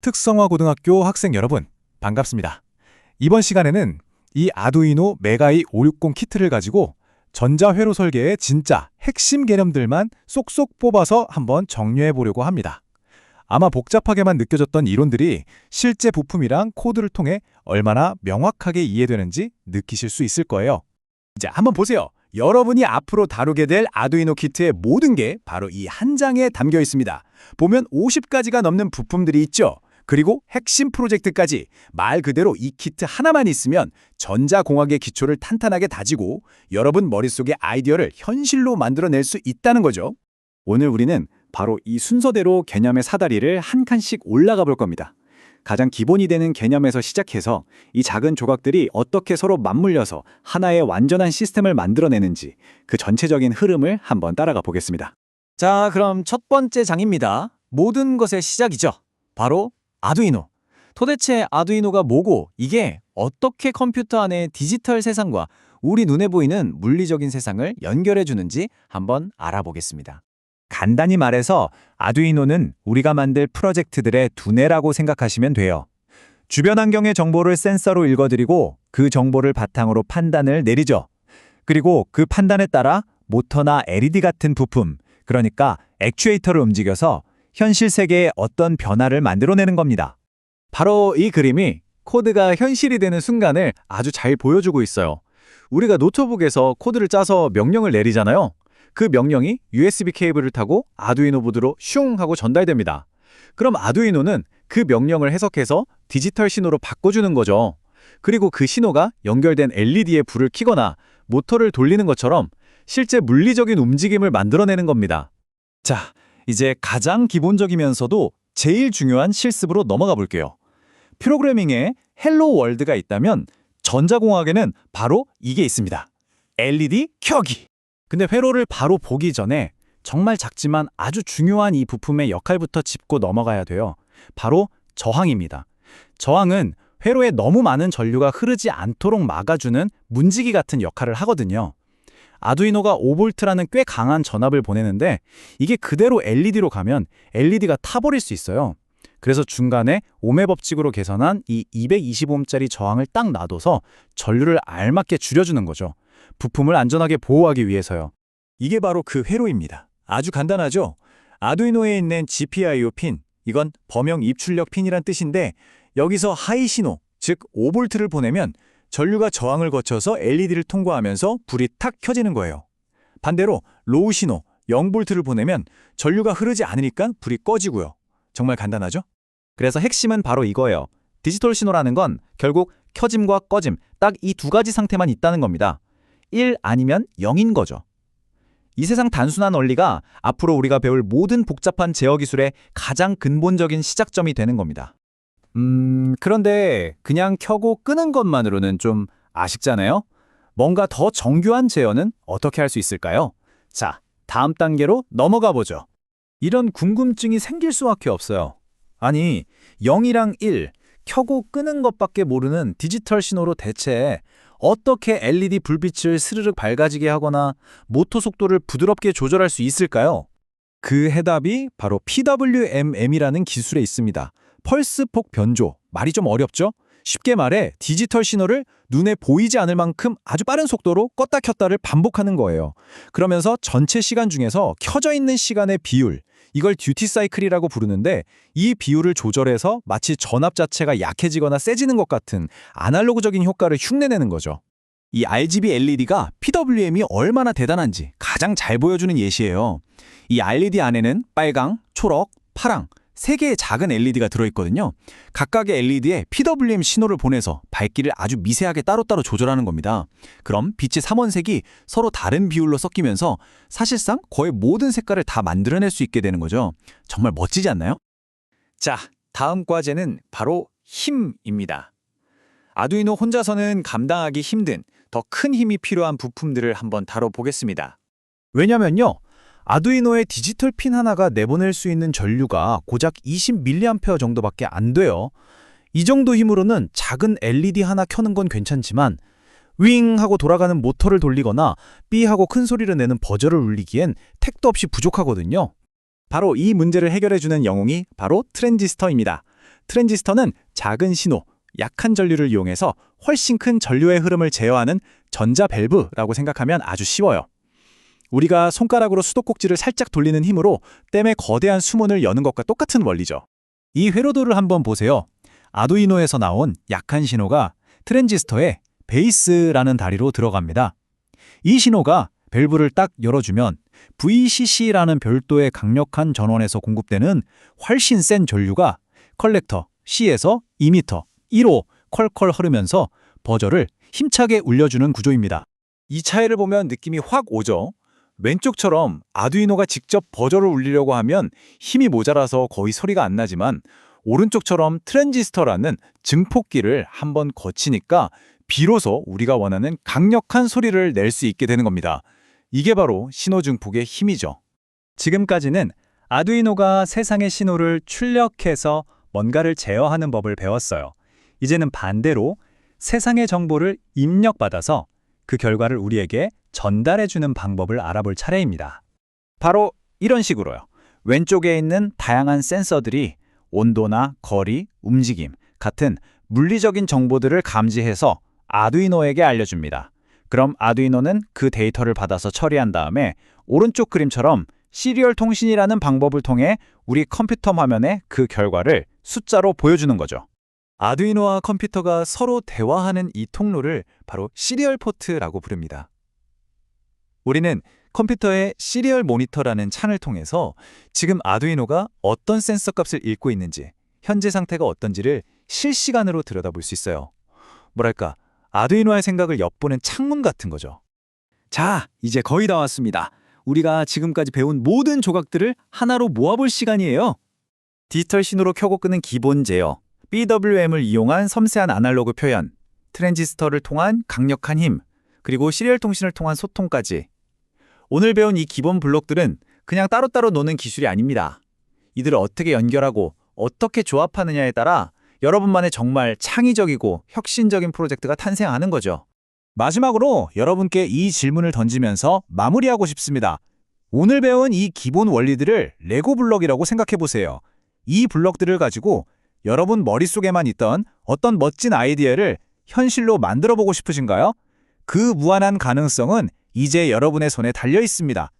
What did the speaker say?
특성화고등학교 학생 여러분, 반갑습니다. 이번 시간에는 이 아두이노 메가이 560 키트를 가지고 전자회로 설계의 진짜 핵심 개념들만 쏙쏙 뽑아서 한번 정리해 보려고 합니다. 아마 복잡하게만 느껴졌던 이론들이 실제 부품이랑 코드를 통해 얼마나 명확하게 이해되는지 느끼실 수 있을 거예요. 자, 한번 보세요. 여러분이 앞으로 다루게 될 아두이노 키트의 모든 게 바로 이 한 장에 담겨 있습니다. 보면 50가지가 넘는 부품들이 있죠. 그리고 핵심 프로젝트까지 말 그대로 이 키트 하나만 있으면 전자공학의 기초를 탄탄하게 다지고 여러분 머릿속의 아이디어를 현실로 만들어낼 수 있다는 거죠. 오늘 우리는 바로 이 순서대로 개념의 사다리를 한 칸씩 올라가 볼 겁니다. 가장 기본이 되는 개념에서 시작해서 이 작은 조각들이 어떻게 서로 맞물려서 하나의 완전한 시스템을 만들어내는지 그 전체적인 흐름을 한번 따라가 보겠습니다. 자, 그럼 첫 번째 장입니다. 모든 것의 시작이죠. 바로 아두이노. 도대체 아두이노가 뭐고 이게 어떻게 컴퓨터 안의 디지털 세상과 우리 눈에 보이는 물리적인 세상을 연결해 주는지 한번 알아보겠습니다. 간단히 말해서 아두이노는 우리가 만들 프로젝트들의 두뇌라고 생각하시면 돼요. 주변 환경의 정보를 센서로 읽어드리고 그 정보를 바탕으로 판단을 내리죠. 그리고 그 판단에 따라 모터나 LED 같은 부품, 그러니까 액추에이터를 움직여서 현실 세계에 어떤 변화를 만들어내는 겁니다. 바로 이 그림이 코드가 현실이 되는 순간을 아주 잘 보여주고 있어요. 우리가 노트북에서 코드를 짜서 명령을 내리잖아요. 그 명령이 USB 케이블을 타고 아두이노 보드로 슝 하고 전달됩니다. 그럼 아두이노는 그 명령을 해석해서 디지털 신호로 바꿔주는 거죠. 그리고 그 신호가 연결된 LED에 불을 켜거나 모터를 돌리는 것처럼 실제 물리적인 움직임을 만들어내는 겁니다. 자, 이제 가장 기본적이면서도 제일 중요한 실습으로 넘어가 볼게요. 프로그래밍에 헬로 월드가 있다면 전자공학에는 바로 이게 있습니다. LED 켜기. 근데 회로를 바로 보기 전에 정말 작지만 아주 중요한 이 부품의 역할부터 짚고 넘어가야 돼요. 바로 저항입니다. 저항은 회로에 너무 많은 전류가 흐르지 않도록 막아주는 문지기 같은 역할을 하거든요. 아두이노가 5V라는 꽤 강한 전압을 보내는데 이게 그대로 LED로 가면 LED가 타버릴 수 있어요. 그래서 중간에 ohm의 법칙으로 계산한 이 220ohm짜리 저항을 딱 놔둬서 전류를 알맞게 줄여주는 거죠. 부품을 안전하게 보호하기 위해서요. 이게 바로 그 회로입니다. 아주 간단하죠? 아두이노에 있는 GPIO 핀, 이건 범용 입출력 핀이란 뜻인데 여기서 하이 신호, 즉 5V를 보내면 전류가 저항을 거쳐서 LED를 통과하면서 불이 탁 켜지는 거예요. 반대로 로우 신호, 0V를 보내면 전류가 흐르지 않으니까 불이 꺼지고요. 정말 간단하죠? 그래서 핵심은 바로 이거예요. 디지털 신호라는 건 결국 켜짐과 꺼짐, 딱 이 두 가지 상태만 있다는 겁니다. 1 아니면 0인 거죠. 이 세상 단순한 원리가 앞으로 우리가 배울 모든 복잡한 제어 기술의 가장 근본적인 시작점이 되는 겁니다. 그런데 그냥 켜고 끄는 것만으로는 좀 아쉽잖아요? 뭔가 더 정교한 제어는 어떻게 할 수 있을까요? 자, 다음 단계로 넘어가 보죠. 이런 궁금증이 생길 수밖에 없어요. 아니, 0이랑 1, 켜고 끄는 것밖에 모르는 디지털 신호로 대체 어떻게 LED 불빛을 스르륵 밝아지게 하거나 모터 속도를 부드럽게 조절할 수 있을까요? 그 해답이 바로 PWMM이라는 기술에 있습니다. 펄스폭 변조. 말이 좀 어렵죠? 쉽게 말해 디지털 신호를 눈에 보이지 않을 만큼 아주 빠른 속도로 껐다 켰다를 반복하는 거예요. 그러면서 전체 시간 중에서 켜져 있는 시간의 비율, 이걸 듀티 사이클이라고 부르는데 이 비율을 조절해서 마치 전압 자체가 약해지거나 세지는 것 같은 아날로그적인 효과를 흉내내는 거죠. 이 RGB LED가 PWM이 얼마나 대단한지 가장 잘 보여주는 예시예요. 이 LED 안에는 빨강, 초록, 파랑, 3개의 작은 LED가 들어있거든요. 각각의 LED에 PWM 신호를 보내서 밝기를 아주 미세하게 따로따로 조절하는 겁니다. 그럼 빛의 삼원색이 서로 다른 비율로 섞이면서 사실상 거의 모든 색깔을 다 만들어낼 수 있게 되는 거죠. 정말 멋지지 않나요? 자, 다음 과제는 바로 힘입니다. 아두이노 혼자서는 감당하기 힘든 더 큰 힘이 필요한 부품들을 한번 다뤄보겠습니다. 왜냐면요. 아두이노의 디지털 핀 하나가 내보낼 수 있는 전류가 고작 20mA 정도밖에 안 돼요. 이 정도 힘으로는 작은 LED 하나 켜는 건 괜찮지만 윙 하고 돌아가는 모터를 돌리거나 삐 하고 큰 소리를 내는 버저를 울리기엔 택도 없이 부족하거든요. 바로 이 문제를 해결해주는 영웅이 바로 트랜지스터입니다. 트랜지스터는 작은 신호, 약한 전류를 이용해서 훨씬 큰 전류의 흐름을 제어하는 전자 밸브라고 생각하면 아주 쉬워요. 우리가 손가락으로 수도꼭지를 살짝 돌리는 힘으로 댐의 거대한 수문을 여는 것과 똑같은 원리죠. 이 회로도를 한번 보세요. 아두이노에서 나온 약한 신호가 트랜지스터의 베이스라는 다리로 들어갑니다. 이 신호가 밸브를 딱 열어주면 VCC라는 별도의 강력한 전원에서 공급되는 훨씬 센 전류가 컬렉터 C에서 이미터 1호 컬컬 흐르면서 버저를 힘차게 울려주는 구조입니다. 이 차이를 보면 느낌이 확 오죠. 왼쪽처럼 아두이노가 직접 버저를 울리려고 하면 힘이 모자라서 거의 소리가 안 나지만 오른쪽처럼 트랜지스터라는 증폭기를 한번 거치니까 비로소 우리가 원하는 강력한 소리를 낼 수 있게 되는 겁니다. 이게 바로 신호 증폭의 힘이죠. 지금까지는 아두이노가 세상의 신호를 출력해서 뭔가를 제어하는 법을 배웠어요. 이제는 반대로 세상의 정보를 입력받아서 그 결과를 우리에게 전달해주는 방법을 알아볼 차례입니다. 바로 이런 식으로요. 왼쪽에 있는 다양한 센서들이 온도나 거리, 움직임 같은 물리적인 정보들을 감지해서 아두이노에게 알려줍니다. 그럼 아두이노는 그 데이터를 받아서 처리한 다음에 오른쪽 그림처럼 시리얼 통신이라는 방법을 통해 우리 컴퓨터 화면에 그 결과를 숫자로 보여주는 거죠. 아두이노와 컴퓨터가 서로 대화하는 이 통로를 바로 시리얼 포트라고 부릅니다. 우리는 컴퓨터의 시리얼 모니터라는 창을 통해서 지금 아두이노가 어떤 센서 값을 읽고 있는지, 현재 상태가 어떤지를 실시간으로 들여다볼 수 있어요. 뭐랄까, 아두이노의 생각을 엿보는 창문 같은 거죠. 자, 이제 거의 다 왔습니다. 우리가 지금까지 배운 모든 조각들을 하나로 모아볼 시간이에요. 디지털 신호로 켜고 끄는 기본 제어, PWM을 이용한 섬세한 아날로그 표현, 트랜지스터를 통한 강력한 힘, 그리고 시리얼 통신을 통한 소통까지. 오늘 배운 이 기본 블록들은 그냥 따로따로 노는 기술이 아닙니다. 이들을 어떻게 연결하고 어떻게 조합하느냐에 따라 여러분만의 정말 창의적이고 혁신적인 프로젝트가 탄생하는 거죠. 마지막으로 여러분께 이 질문을 던지면서 마무리하고 싶습니다. 오늘 배운 이 기본 원리들을 레고 블럭이라고 생각해 보세요. 이 블럭들을 가지고 여러분 머릿속에만 있던 어떤 멋진 아이디어를 현실로 만들어 보고 싶으신가요? 그 무한한 가능성은 이제 여러분의 손에 달려 있습니다.